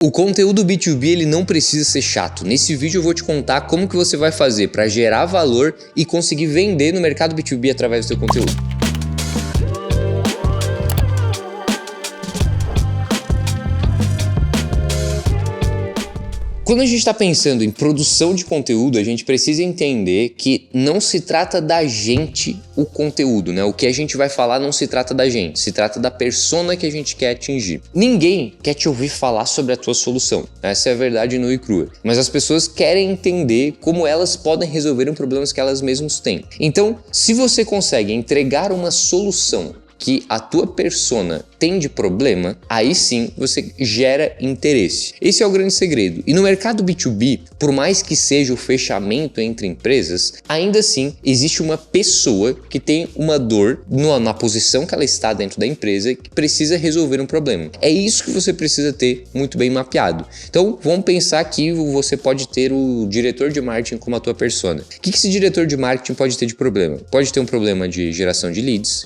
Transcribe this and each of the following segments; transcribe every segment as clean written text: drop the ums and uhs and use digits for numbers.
O conteúdo B2B ele não precisa ser chato. Nesse vídeo eu vou te contar como que você vai fazer para gerar valor e conseguir vender no mercado B2B através do seu conteúdo. Quando a gente está pensando em produção de conteúdo, a gente precisa entender que não se trata da gente o conteúdo, né? O que a gente vai falar não se trata da gente, se trata da persona que a gente quer atingir. Ninguém quer te ouvir falar sobre a tua solução, essa é a verdade nua e crua. Mas as pessoas querem entender como elas podem resolver os problemas que elas mesmas têm. Então, se você consegue entregar uma solução que a tua persona tem de problema, aí sim você gera interesse. Esse é o grande segredo. E no mercado B2B, por mais que seja o fechamento entre empresas, ainda assim existe uma pessoa que tem uma dor na posição que ela está dentro da empresa que precisa resolver um problema. É isso que você precisa ter muito bem mapeado. Então vamos pensar que você pode ter o diretor de marketing como a tua persona. O que esse diretor de marketing pode ter de problema? Pode ter um problema de geração de leads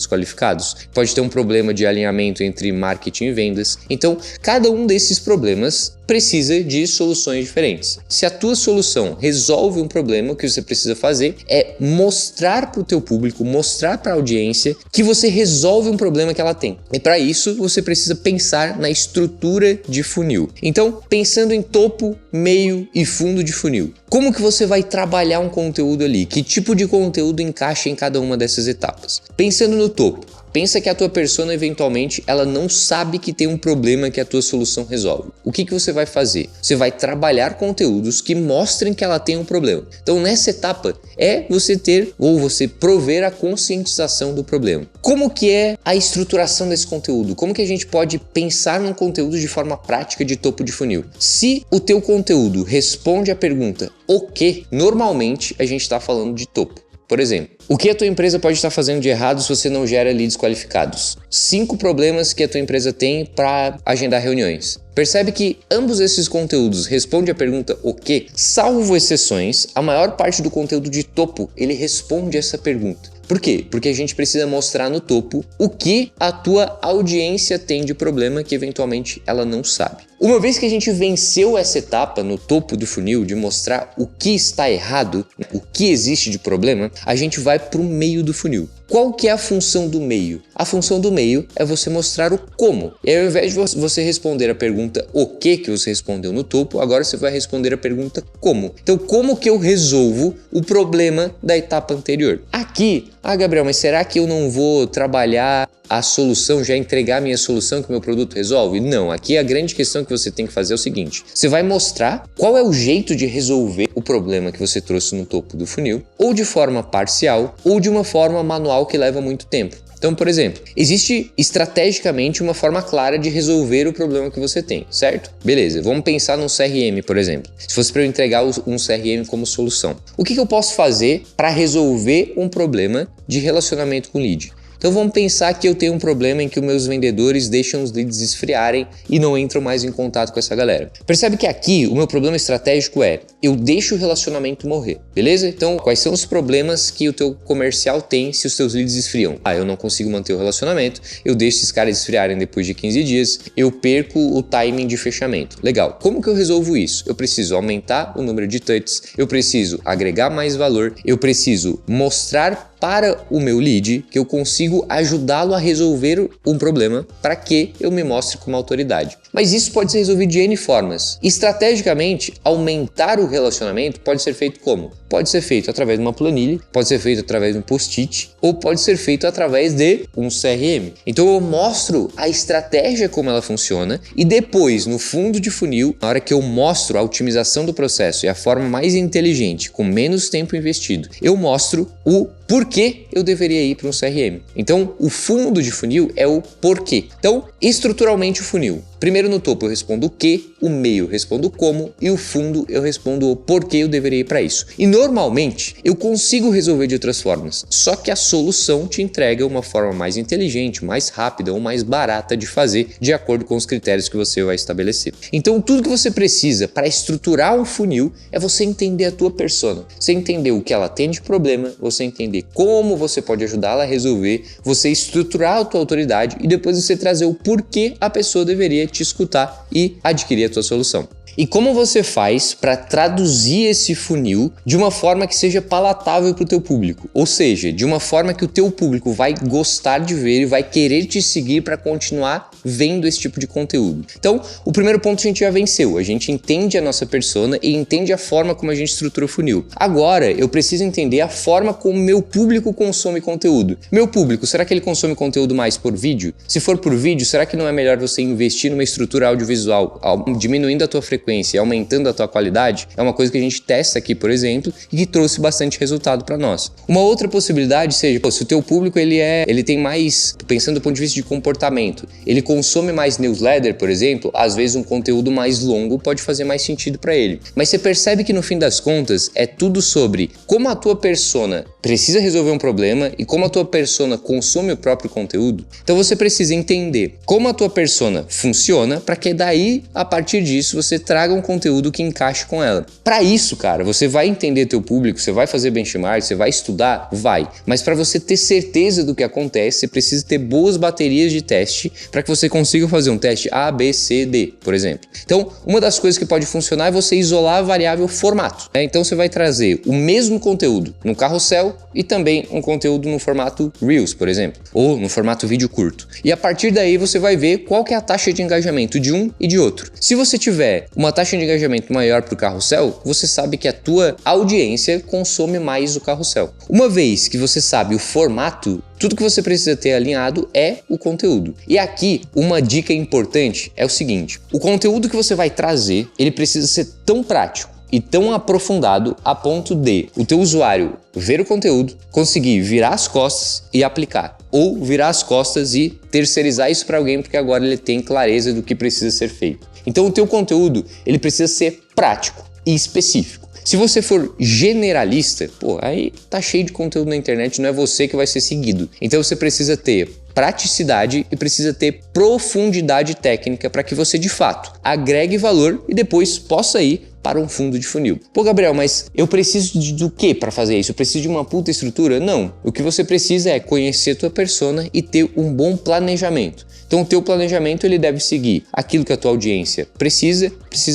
qualificados, pode ter um problema de alinhamento entre marketing e vendas. Então, cada um desses problemas precisa de soluções diferentes. Se a tua solução resolve um problema, o que você precisa fazer é mostrar para o teu público, mostrar para a audiência que você resolve um problema que ela tem. E para isso, você precisa pensar na estrutura de funil. Então, pensando em topo, meio e fundo de funil. Como que você vai trabalhar um conteúdo ali? Que tipo de conteúdo encaixa em cada uma dessas etapas? Pensando no topo, pensa que a tua persona eventualmente ela não sabe que tem um problema que a tua solução resolve. O que você vai fazer? Você vai trabalhar conteúdos que mostrem que ela tem um problema. Então nessa etapa é você ter ou você prover a conscientização do problema. Como que é a estruturação desse conteúdo? Como que a gente pode pensar num conteúdo de forma prática de topo de funil? Se o teu conteúdo responde à pergunta o que, normalmente a gente está falando de topo. Por exemplo, o que a tua empresa pode estar fazendo de errado se você não gera leads qualificados? 5 problemas que a tua empresa tem para agendar reuniões. Percebe que ambos esses conteúdos respondem a pergunta o que? Salvo exceções, a maior parte do conteúdo de topo ele responde essa pergunta. Por quê? Porque a gente precisa mostrar no topo o que a tua audiência tem de problema que eventualmente ela não sabe. Uma vez que a gente venceu essa etapa no topo do funil de mostrar o que está errado, o que existe de problema, a gente vai para o meio do funil. Qual que é a função do meio? A função do meio é você mostrar o como. E ao invés de você responder a pergunta o que você respondeu no topo, agora você vai responder a pergunta como. Então, como que eu resolvo o problema da etapa anterior? Aqui, Gabriel, mas será que eu não vou trabalhar a solução, já entregar a minha solução que o meu produto resolve? Não, aqui a grande questão que você tem que fazer é o seguinte, você vai mostrar qual é o jeito de resolver o problema que você trouxe no topo do funil, ou de forma parcial, ou de uma forma manual que leva muito tempo. Então, por exemplo, existe estrategicamente uma forma clara de resolver o problema que você tem, certo? Beleza, vamos pensar num CRM, por exemplo. Se fosse para eu entregar um CRM como solução, o que eu posso fazer para resolver um problema de relacionamento com lead? Então vamos pensar que eu tenho um problema em que os meus vendedores deixam os leads esfriarem e não entram mais em contato com essa galera. Percebe que aqui o meu problema estratégico é eu deixo o relacionamento morrer, beleza? Então quais são os problemas que o teu comercial tem se os teus leads esfriam? Eu não consigo manter o relacionamento, eu deixo esses caras esfriarem depois de 15 dias, eu perco o timing de fechamento. Legal, como que eu resolvo isso? Eu preciso aumentar o número de touches, eu preciso agregar mais valor, eu preciso mostrar para o meu lead que eu consigo ajudá-lo a resolver um problema para que eu me mostre como autoridade. Mas isso pode ser resolvido de N formas. Estrategicamente, aumentar o relacionamento pode ser feito como? Pode ser feito através de uma planilha, pode ser feito através de um post-it ou pode ser feito através de um CRM. Então eu mostro a estratégia como ela funciona e depois, no fundo de funil, na hora que eu mostro a otimização do processo e a forma mais inteligente, com menos tempo investido, eu mostro o porquê eu deveria ir para um CRM. Então, o fundo de funil é o porquê. Então, estruturalmente o funil. Primeiro no topo eu respondo o que, o meio eu respondo o como e o fundo eu respondo o porquê eu deveria ir para isso. E normalmente eu consigo resolver de outras formas, só que a solução te entrega uma forma mais inteligente, mais rápida ou mais barata de fazer, de acordo com os critérios que você vai estabelecer. Então tudo que você precisa para estruturar um funil é você entender a tua persona, você entender o que ela tem de problema, você entender como você pode ajudá-la a resolver, você estruturar a tua autoridade e depois você trazer o porquê a pessoa deveria te escutar e adquirir a tua solução. E como você faz para traduzir esse funil de uma forma que seja palatável para o teu público? Ou seja, de uma forma que o teu público vai gostar de ver e vai querer te seguir para continuar vendo esse tipo de conteúdo. Então, o primeiro ponto a gente já venceu. A gente entende a nossa persona e entende a forma como a gente estrutura o funil. Agora, eu preciso entender a forma como meu público consome conteúdo. Meu público, será que ele consome conteúdo mais por vídeo? Se for por vídeo, será que não é melhor você investir numa estrutura audiovisual, diminuindo a tua frequência e aumentando a tua qualidade? É uma coisa que a gente testa aqui, por exemplo, e que trouxe bastante resultado para nós. Uma outra possibilidade seja, se o teu público ele tem mais, pensando do ponto de vista de comportamento, ele consome mais newsletter, por exemplo, às vezes um conteúdo mais longo pode fazer mais sentido para ele. Mas você percebe que no fim das contas é tudo sobre como a tua persona precisa resolver um problema e como a tua persona consome o próprio conteúdo. Então você precisa entender como a tua persona funciona para que daí, a partir disso, você traga um conteúdo que encaixe com ela. Para isso, cara, você vai entender teu público, você vai fazer benchmark, você vai estudar? Vai. Mas para você ter certeza do que acontece, você precisa ter boas baterias de teste para que você consiga fazer um teste A, B, C, D, por exemplo. Então, uma das coisas que pode funcionar é você isolar a variável formato, né? Então você vai trazer o mesmo conteúdo no carrossel e também um conteúdo no formato Reels, por exemplo, ou no formato vídeo curto. E a partir daí você vai ver qual que é a taxa de engajamento de um e de outro. Se você tiver uma taxa de engajamento maior para o carrossel, você sabe que a tua audiência consome mais o carrossel. Uma vez que você sabe o formato, tudo que você precisa ter alinhado é o conteúdo. E aqui, uma dica importante é o seguinte: o conteúdo que você vai trazer, ele precisa ser tão prático e tão aprofundado a ponto de o teu usuário ver o conteúdo, conseguir virar as costas e aplicar, ou virar as costas e terceirizar isso para alguém porque agora ele tem clareza do que precisa ser feito. Então o teu conteúdo, ele precisa ser prático e específico. Se você for generalista, aí tá cheio de conteúdo na internet, não é você que vai ser seguido. Então você precisa ter praticidade e precisa ter profundidade técnica para que você de fato agregue valor e depois possa ir para um fundo de funil. Gabriel, mas eu preciso do que para fazer isso? Eu preciso de uma puta estrutura? Não. O que você precisa é conhecer tua persona e ter um bom planejamento. Então o teu planejamento ele deve seguir aquilo que a tua audiência precisa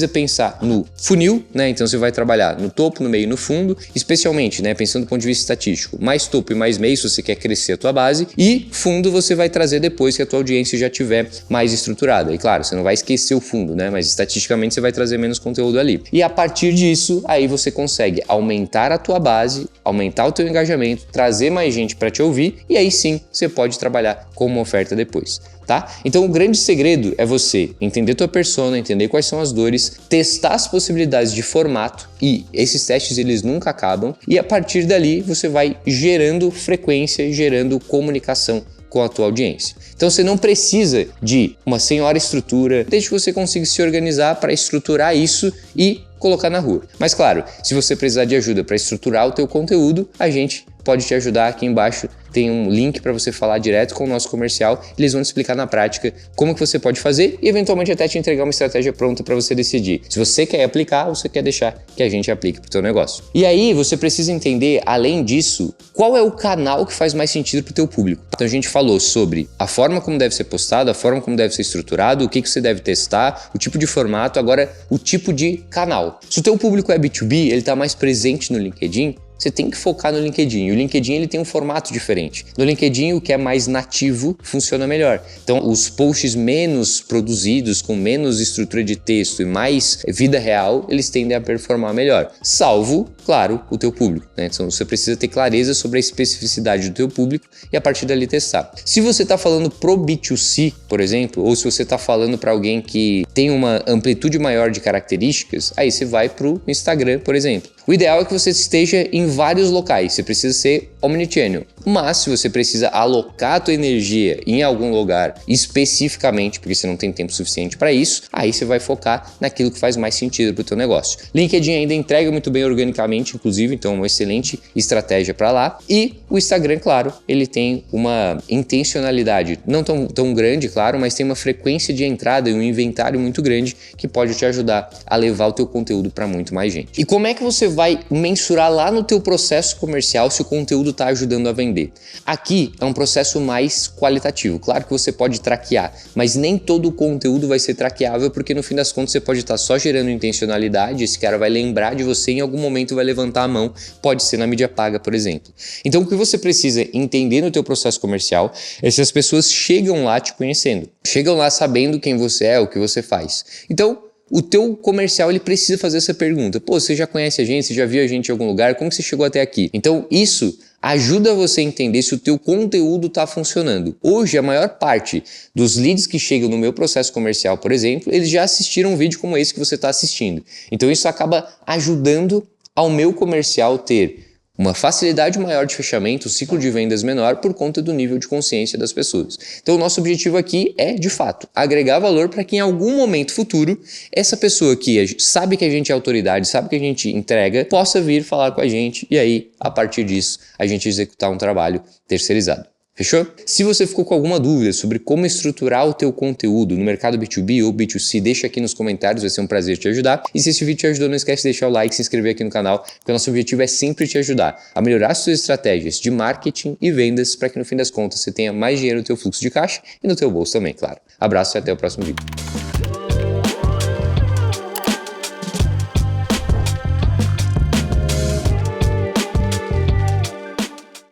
pensar no funil, né? Então você vai trabalhar no topo, no meio e no fundo, especialmente, né, pensando do ponto de vista estatístico, mais topo e mais meio se você quer crescer a tua base, e fundo você vai trazer depois que a tua audiência já tiver mais estruturada. E claro, você não vai esquecer o fundo, né? Mas estatisticamente você vai trazer menos conteúdo ali. E a partir disso, aí você consegue aumentar a tua base, aumentar o teu engajamento, trazer mais gente para te ouvir e aí sim você pode trabalhar com uma oferta depois. Tá? Então o grande segredo é você entender tua persona, entender quais são as dores, testar as possibilidades de formato e esses testes eles nunca acabam e a partir dali você vai gerando frequência e gerando comunicação com a tua audiência. Então você não precisa de uma senhora estrutura, desde que você consiga se organizar para estruturar isso e colocar na rua. Mas claro, se você precisar de ajuda para estruturar o teu conteúdo, a gente pode te ajudar. Aqui embaixo tem um link para você falar direto com o nosso comercial. Eles vão te explicar na prática como que você pode fazer e eventualmente até te entregar uma estratégia pronta para você decidir se você quer aplicar ou você quer deixar que a gente aplique para o teu negócio. E aí você precisa entender, além disso, qual é o canal que faz mais sentido para o teu público. Então a gente falou sobre a forma como deve ser postado, a forma como deve ser estruturado, o que você deve testar, o tipo de formato, agora o tipo de canal. Se o teu público é B2B, ele está mais presente no LinkedIn, você tem que focar no LinkedIn. E o LinkedIn ele tem um formato diferente. No LinkedIn, o que é mais nativo funciona melhor. Então, os posts menos produzidos, com menos estrutura de texto e mais vida real, eles tendem a performar melhor. Salvo, claro, o teu público, né? Então, você precisa ter clareza sobre a especificidade do teu público e a partir dali testar. Se você está falando pro B2C, por exemplo, ou se você está falando para alguém que tem uma amplitude maior de características, aí você vai pro Instagram, por exemplo. O ideal é que você esteja em vários locais, você precisa ser omnichannel. Mas se você precisa alocar a tua energia em algum lugar especificamente, porque você não tem tempo suficiente para isso, aí você vai focar naquilo que faz mais sentido para o teu negócio. LinkedIn ainda entrega muito bem organicamente, inclusive, então é uma excelente estratégia para lá. E o Instagram, claro, ele tem uma intencionalidade não tão grande, claro, mas tem uma frequência de entrada e um inventário muito grande que pode te ajudar a levar o teu conteúdo para muito mais gente. E como é que você vai mensurar lá no teu processo comercial se o conteúdo está ajudando a vender? Aqui é um processo mais qualitativo. Claro que você pode traquear, mas nem todo o conteúdo vai ser traqueável, porque no fim das contas você pode estar só gerando intencionalidade, esse cara vai lembrar de você, em algum momento vai levantar a mão, pode ser na mídia paga, por exemplo. Então o que você precisa entender no teu processo comercial é se as pessoas chegam lá te conhecendo, chegam lá sabendo quem você é, o que você faz. Então o teu comercial ele precisa fazer essa pergunta. Pô, você já conhece a gente? Você já viu a gente em algum lugar? Como que você chegou até aqui? Então isso ajuda você a entender se o teu conteúdo está funcionando. Hoje, a maior parte dos leads que chegam no meu processo comercial, por exemplo, eles já assistiram um vídeo como esse que você está assistindo. Então isso acaba ajudando ao meu comercial ter uma facilidade maior de fechamento, um ciclo de vendas menor por conta do nível de consciência das pessoas. Então o nosso objetivo aqui é, de fato, agregar valor para que em algum momento futuro, essa pessoa que sabe que a gente é autoridade, sabe que a gente entrega, possa vir falar com a gente e aí, a partir disso, a gente executar um trabalho terceirizado. Fechou? Se você ficou com alguma dúvida sobre como estruturar o teu conteúdo no mercado B2B ou B2C, deixa aqui nos comentários, vai ser um prazer te ajudar. E se esse vídeo te ajudou, não esquece de deixar o like e se inscrever aqui no canal, porque o nosso objetivo é sempre te ajudar a melhorar as suas estratégias de marketing e vendas para que no fim das contas você tenha mais dinheiro no teu fluxo de caixa e no teu bolso também, claro. Abraço e até o próximo vídeo.